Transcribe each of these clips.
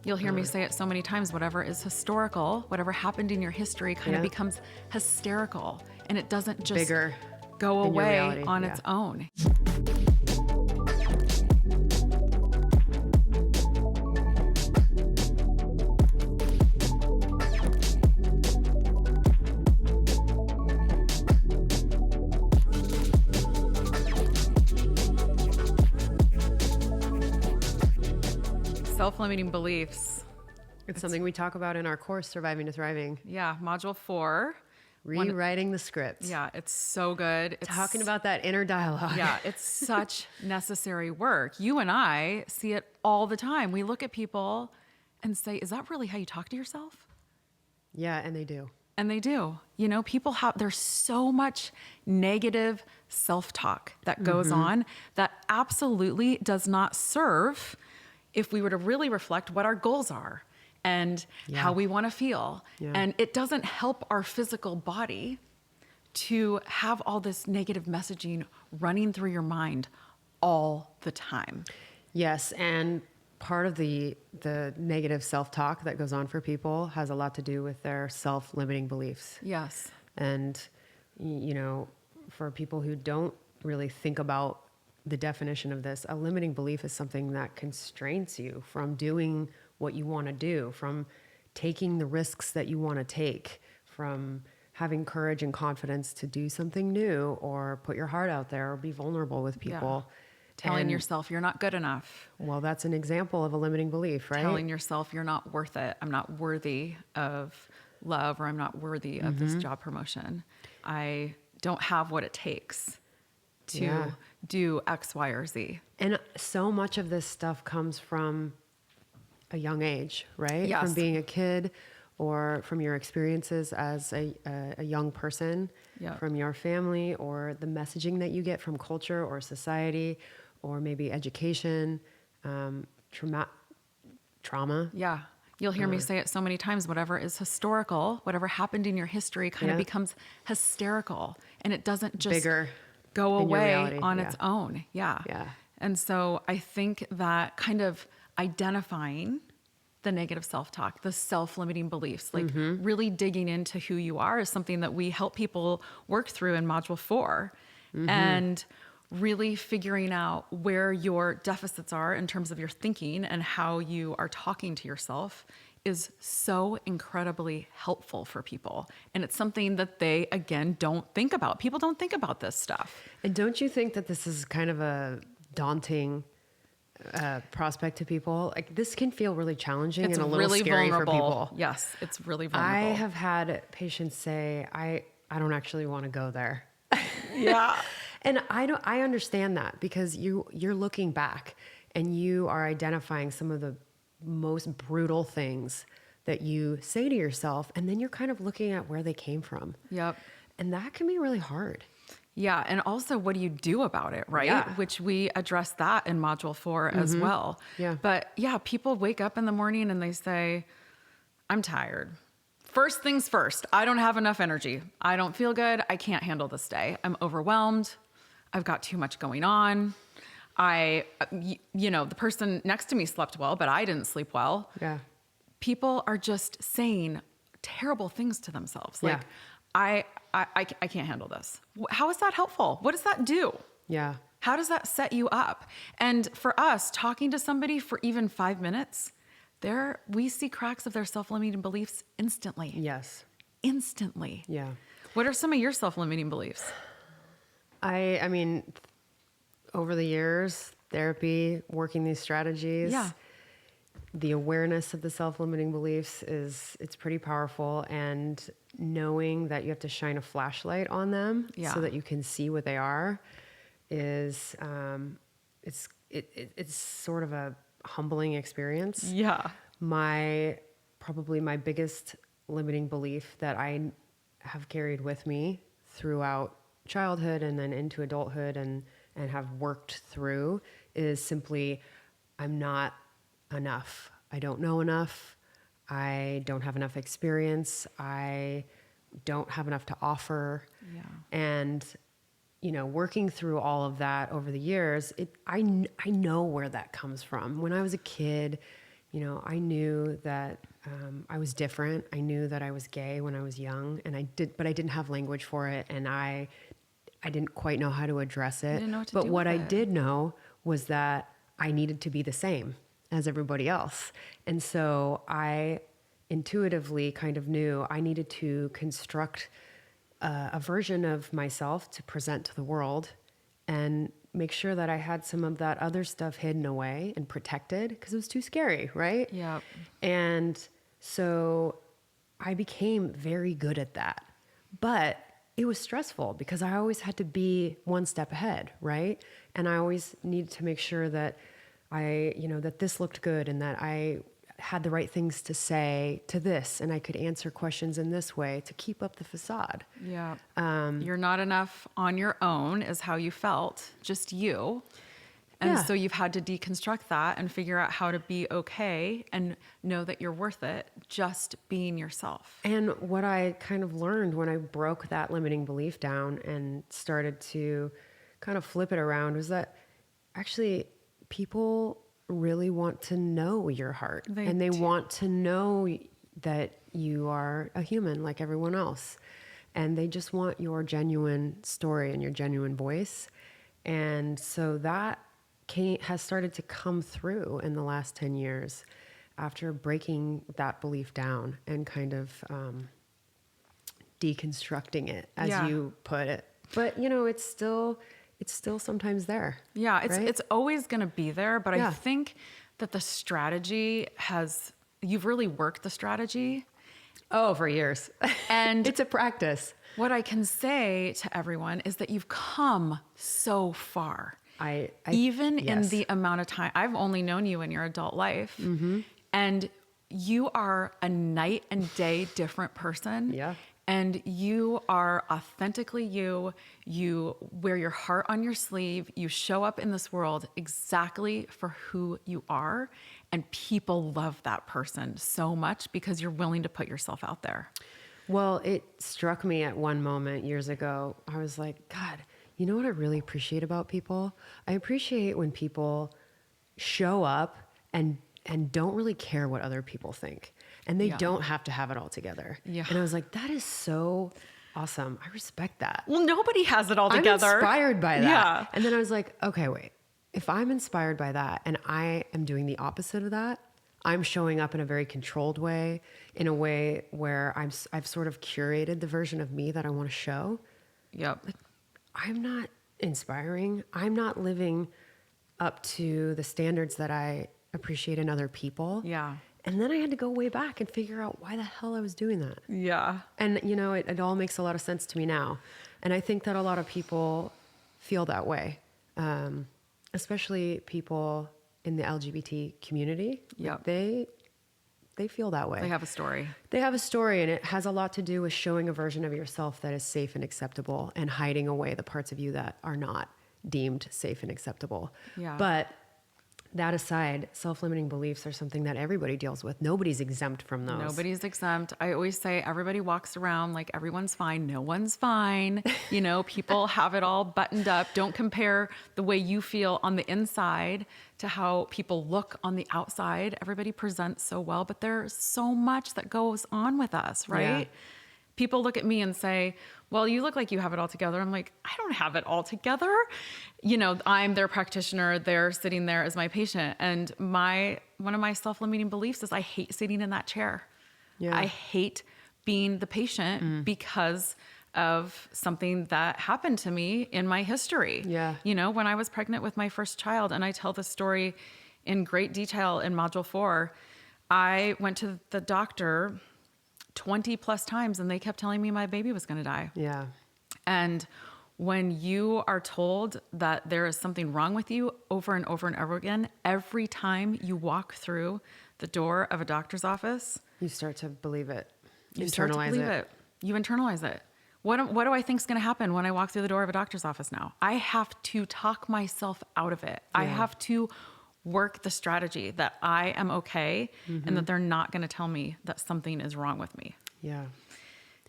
You'll hear me say it so many times, whatever is historical, whatever happened in your history kind of becomes hysterical, and it doesn't just bigger go in your away reality. on its own. Self-limiting beliefs. It's something we talk about in our course, Surviving to Thriving. Yeah, module 4. Rewriting the script. Yeah, it's so good. It's Talking about that inner dialogue. Yeah, it's such necessary work. You and I see it all the time. We look at people and say, is that really how you talk to yourself? Yeah, and they do. And they do. You know, there's so much negative self-talk that goes on that absolutely does not serve if we were to really reflect what our goals are and how we want to feel. Yeah. And it doesn't help our physical body to have all this negative messaging running through your mind all the time. Yes, and part of the negative self-talk that goes on for people has a lot to do with their self-limiting beliefs. Yes. And, you know, for people who don't really think about the definition of this, a limiting belief is something that constrains you from doing what you want to do, from taking the risks that you want to take, from having courage and confidence to do something new or put your heart out there or be vulnerable with people. Telling yourself you're not good enough. Well, that's an example of a limiting belief, right? Telling yourself you're not worth it. I'm not worthy of love, or I'm not worthy of this job promotion. I don't have what it takes to do X, Y, or Z. And so much of this stuff comes from a young age, right? Yes. From being a kid or from your experiences as a young person, from your family, or the messaging that you get from culture or society, or maybe education, trauma. Yeah. You'll hear me say it so many times, whatever is historical, whatever happened in your history kind of becomes hysterical, and it doesn't just Bigger go in your away reality. on its own. Yeah. And so I think that kind of identifying the negative self-talk, the self-limiting beliefs, like really digging into who you are is something that we help people work through in module 4, and really figuring out where your deficits are in terms of your thinking and how you are talking to yourself is so incredibly helpful for people. And it's something that they, again, don't think about. People don't think about this stuff. And don't you think that this is kind of a daunting prospect to people? Like, this can feel really challenging and a little really scary vulnerable. for people. Yes, it's really vulnerable. I have had patients say, I don't actually want to go there. Yeah. And I understand that, because you're looking back and you are identifying some of the most brutal things that you say to yourself, and then you're kind of looking at where they came from. Yep. And that can be really hard. Yeah. And also, what do you do about it, right? Yeah. Which we address that in module 4 as well. Yeah. But yeah, people wake up in the morning and they say, I'm tired. First things first, I don't have enough energy. I don't feel good. I can't handle this day. I'm overwhelmed. I've got too much going on. The person next to me slept well, but I didn't sleep well. Yeah. People are just saying terrible things to themselves. Like, I can't handle this. How is that helpful? What does that do? Yeah. How does that set you up? And for us, talking to somebody for even 5 minutes, we see cracks of their self-limiting beliefs instantly. Yes. Instantly. Yeah. What are some of your self-limiting beliefs? I mean, over the years, therapy, working these strategies, the awareness of the self-limiting beliefs it's pretty powerful. And knowing that you have to shine a flashlight on them so that you can see what they are is, it's sort of a humbling experience. Yeah. Probably my biggest limiting belief that I have carried with me throughout childhood and then into adulthood and have worked through is simply, I'm not enough. I don't know enough. I don't have enough experience. I don't have enough to offer. Yeah. And, working through all of that over the years, I know where that comes from. When I was a kid, I knew that I was different. I knew that I was gay when I was young, but I didn't have language for it, and I didn't quite know how to address it. didn't know what to But do what with I it. did know was that I needed to be the same as everybody else. And so I intuitively kind of knew I needed to construct a version of myself to present to the world and make sure that I had some of that other stuff hidden away and protected because it was too scary, right? Yep. And so I became very good at that. But it was stressful because I always had to be one step ahead, right? And I always needed to make sure that that this looked good and that I had the right things to say to this and I could answer questions in this way to keep up the facade. Yeah. You're not enough on your own is how you felt, just you. And so you've had to deconstruct that and figure out how to be okay and know that you're worth it just being yourself. And what I kind of learned when I broke that limiting belief down and started to kind of flip it around was that actually people really want to know your heart. They want to know that you are a human like everyone else. And they just want your genuine story and your genuine voice. And so that has started to come through in the last 10 years after breaking that belief down and kind of deconstructing it, as you put it. But, it's still sometimes there. Yeah, right? it's always going to be there. But I think that the strategy you've really worked the strategy. Oh, for years. And it's a practice. What I can say to everyone is that you've come so far. Even in the amount of time I've only known you in your adult life, and you are a night and day different person. Yeah. And you are authentically you. You wear your heart on your sleeve. You show up in this world exactly for who you are. And people love that person so much because you're willing to put yourself out there. Well, it struck me at one moment years ago. I was like, God, you know what I really appreciate about people? I appreciate when people show up and don't really care what other people think. And they don't have to have it all together. Yeah. And I was like, that is so awesome. I respect that. Well, nobody has it all together. I'm inspired by that. Yeah. And then I was like, okay, wait. If I'm inspired by that and I am doing the opposite of that, I'm showing up in a very controlled way, in a way where I've sort of curated the version of me that I want to show. Yep. Like, I'm not inspiring. I'm not living up to the standards that I appreciate in other people. Yeah. And then I had to go way back and figure out why the hell I was doing that. Yeah. And, it all makes a lot of sense to me now. And I think that a lot of people feel that way, especially people in the LGBT community. Yep. They feel that way. They have a story. They have a story, and it has a lot to do with showing a version of yourself that is safe and acceptable and hiding away the parts of you that are not deemed safe and acceptable. Yeah. But that aside, self-limiting beliefs are something that everybody deals with. Nobody's exempt from those. Nobody's exempt. I always say everybody walks around like everyone's fine. No one's fine. People have it all buttoned up. Don't compare the way you feel on the inside to how people look on the outside. Everybody presents so well, but there's so much that goes on with us, right? Yeah. People look at me and say, well, you look like you have it all together. I'm like, I don't have it all together. I'm their practitioner. They're sitting there as my patient. And one of my self-limiting beliefs is I hate sitting in that chair. Yeah. I hate being the patient because of something that happened to me in my history. Yeah. When I was pregnant with my first child, and I tell this story in great detail in module 4, I went to the doctor 20 plus times and they kept telling me my baby was going to die. Yeah. And when you are told that there is something wrong with you over and over and over again, every time you walk through the door of a doctor's office, you start to believe it. You internalize it. What do I think is going to happen when I walk through the door of a doctor's office now? I have to talk myself out of it. Yeah. I have to work the strategy that I am okay and that they're not going to tell me that something is wrong with me. Yeah.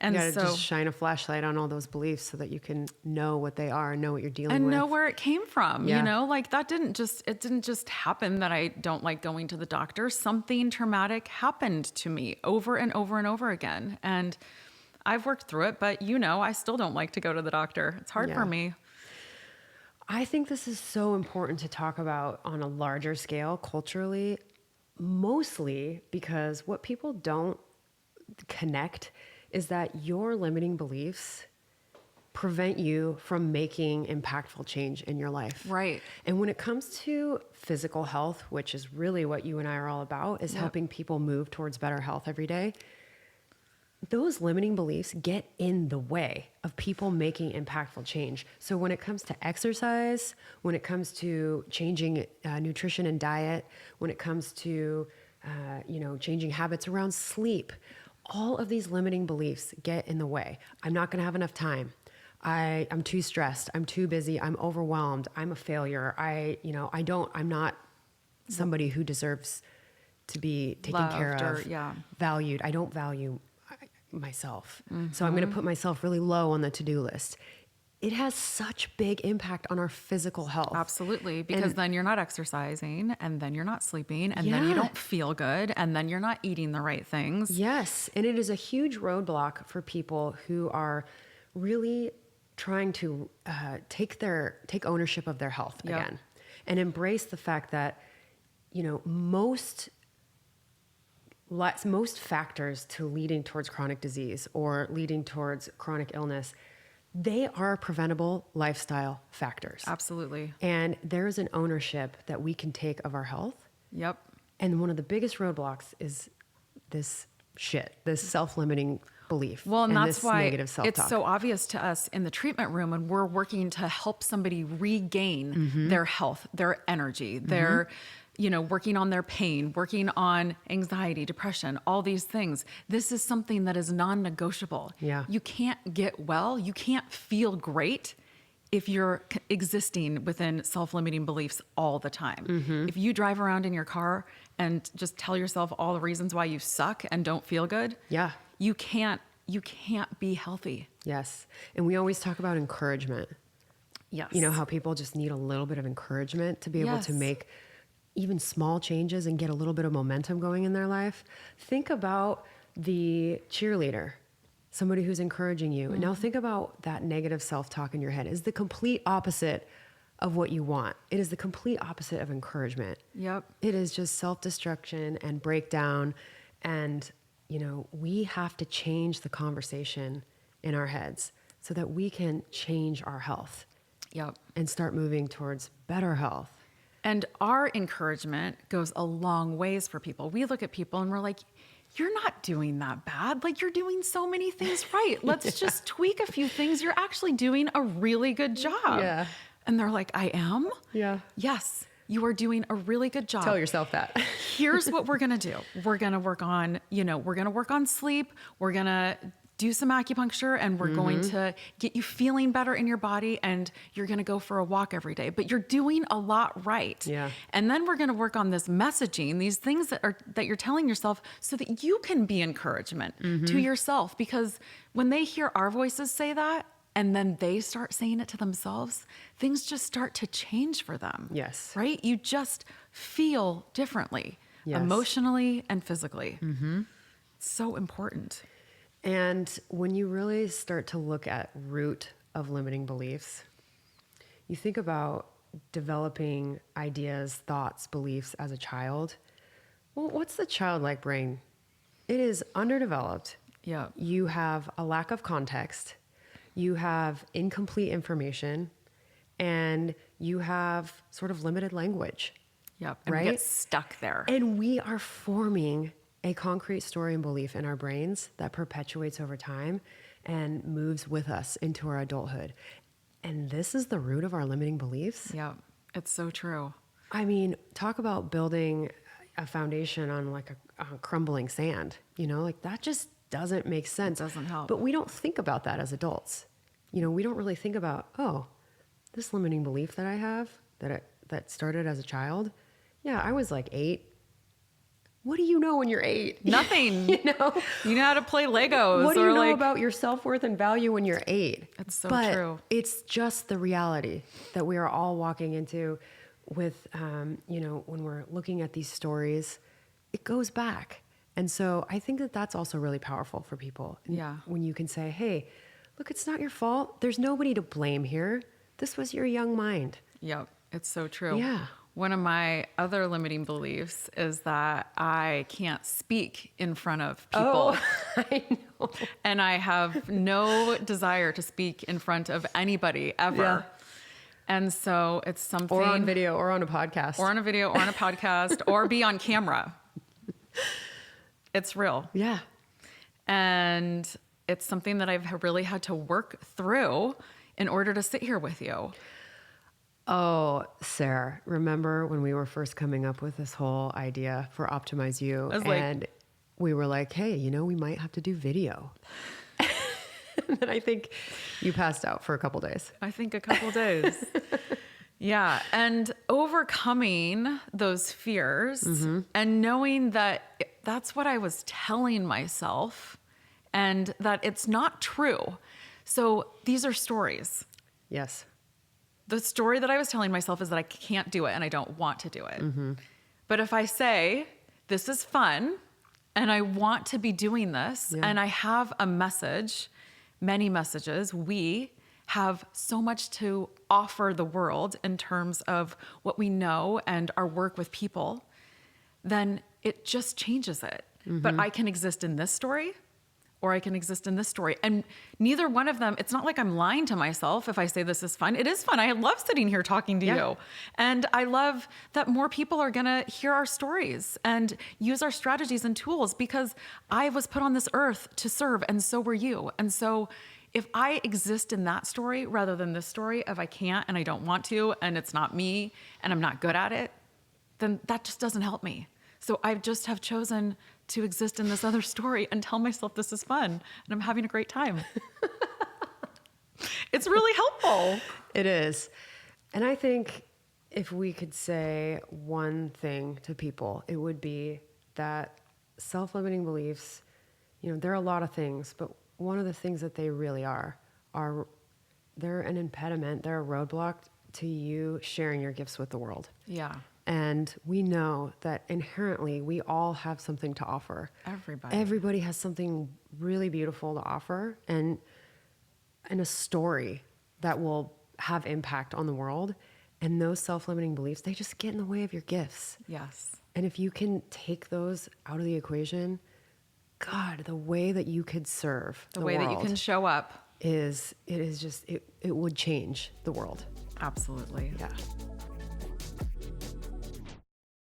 And you gotta so just shine a flashlight on all those beliefs so that you can know what they are and know what you're dealing with. and know where it came from, Yeah. you know, like it didn't just happen that I don't like going to the doctor. Something traumatic happened to me over and over and over again. And I've worked through it, but you know, I still don't like to go to the doctor. It's hard for Yeah. me. I think this is so important to talk about on a larger scale culturally, mostly because what people don't connect is that your limiting beliefs prevent you from making impactful change in your life. Right. And when it comes to physical health, which is really what you and I are all about, is helping people move towards better health every day. Those limiting beliefs get in the way of people making impactful change. So when it comes to exercise, when it comes to changing nutrition and diet, when it comes to changing habits around sleep, all of these limiting beliefs get in the way. I'm not going to have enough time. I'm too stressed. I'm too busy. I'm overwhelmed. I'm a failure. I'm not somebody who deserves to be taken care of, valued. I don't value myself. So I'm going to put myself really low on the to-do list. It has such big impact on our physical health. Absolutely. Because then you're not exercising, and then you're not sleeping, and then you don't feel good, and then you're not eating the right things. Yes. And it is a huge roadblock for people who are really trying to take ownership of their health again and embrace the fact that, most factors to leading towards chronic disease or leading towards chronic illness, they are preventable lifestyle factors. Absolutely. And there is an ownership that we can take of our health. Yep. And one of the biggest roadblocks is this self-limiting belief. Well, and that's this why negative self-talk. It's so obvious to us in the treatment room when we're working to help somebody regain their health, their energy, their, working on their pain, working on anxiety, depression, all these things. This is something that is non-negotiable. Yeah. You can't get well. You can't feel great if you're existing within self-limiting beliefs all the time. If you drive around in your car and just tell yourself all the reasons why you suck and don't feel good, you can't be healthy. Yes. And we always talk about encouragement. Yes. You know how people just need a little bit of encouragement to be able to make even small changes and get a little bit of momentum going in their life. Think about the cheerleader, somebody who's encouraging you. And now think about that negative self-talk in your head. It's the complete opposite of what you want. It is the complete opposite of encouragement. Yep. It is just self-destruction and breakdown. And, we have to change the conversation in our heads so that we can change our health. Yep. And start moving towards better health. And our encouragement goes a long ways for people. We look at people and we're like, you're not doing that bad. Like, you're doing so many things right. Let's just tweak a few things. You're actually doing a really good job. Yeah. And they're like, I am? Yeah. Yes, you are doing a really good job. Tell yourself that. Here's what we're going to do. We're going to work on, sleep. We're going to do some acupuncture, and we're going to get you feeling better in your body, and you're going to go for a walk every day, but you're doing a lot right. Yeah. And then we're going to work on this messaging, these things that you're telling yourself so that you can be encouragement to yourself, because when they hear our voices say that, and then they start saying it to themselves, things just start to change for them. Yes. Right? You just feel differently, emotionally and physically. It's so important. And when you really start to look at root of limiting beliefs, you think about developing ideas, thoughts, beliefs as a child. Well, what's the childlike brain? It is underdeveloped. Yeah. You have a lack of context. You have incomplete information, and you have sort of limited language. Yep. And we get stuck there. And we are forming a concrete story and belief in our brains that perpetuates over time and moves with us into our adulthood. And this is the root of our limiting beliefs. Yeah, it's so true. I mean, talk about building a foundation on like a crumbling sand, that just doesn't make sense. It doesn't help. But we don't think about that as adults. We don't really think about, this limiting belief that I have that started as a child. Yeah, I was like 8. what do you know when you're 8? Nothing. You know? You know how to play Legos. What do you or know about your self-worth and value when you're 8? It's so but true. It's just the reality that we are all walking into with, you know, when we're looking at these stories, it goes back. And so I think that that's also really powerful for people. Yeah. When you can say, hey, look, it's not your fault. There's nobody to blame here. This was your young mind. Yep. It's so true. Yeah. One of my other limiting beliefs is that I can't speak in front of people. Oh, I know. And I have no desire to speak in front of anybody ever. Yeah. And so it's something. Or on video or on a podcast. Or on a video or on a podcast or be on camera. It's real. Yeah. And it's something that I've really had to work through in order to sit here with you. Oh, Sarah, remember when we were first coming up with this whole idea for Optimize You? And we were like, hey, you know, we might have to do video. And then I think you passed out for a couple days. I think a couple days. Yeah. And overcoming those fears and knowing that that's what I was telling myself and that it's not true. So these are stories. Yes. The story that I was telling myself is that I can't do it and I don't want to do it. But if I say, this is fun and I want to be doing this and I have a message, many messages, we have so much to offer the world in terms of what we know and our work with people, then it just changes it. But I can exist in this story or I can exist in this story. And neither one of them, it's not like I'm lying to myself if I say this is fun. It is fun. I love sitting here talking to you. And I love that more people are gonna hear our stories and use our strategies and tools because I was put on this earth to serve and so were you. And so if I exist in that story rather than this story, if I can't and I don't want to and it's not me and I'm not good at it, then that just doesn't help me. So I just have chosen to exist in this other story and tell myself this is fun and I'm having a great time. It's really helpful. It is. And I think if we could say one thing to people, it would be that self-limiting beliefs, you know, there are a lot of things, but one of the things that they really are they're an impediment, they're a roadblock to you sharing your gifts with the world. Yeah. And we know that inherently we all have something to offer. Everybody has something really beautiful to offer and a story that will have impact on the world. And those self-limiting beliefs, they just get in the way of your gifts. Yes. And if you can take those out of the equation, God, the way that you could serve the way world that you can show up it would change the world. Absolutely. Yeah.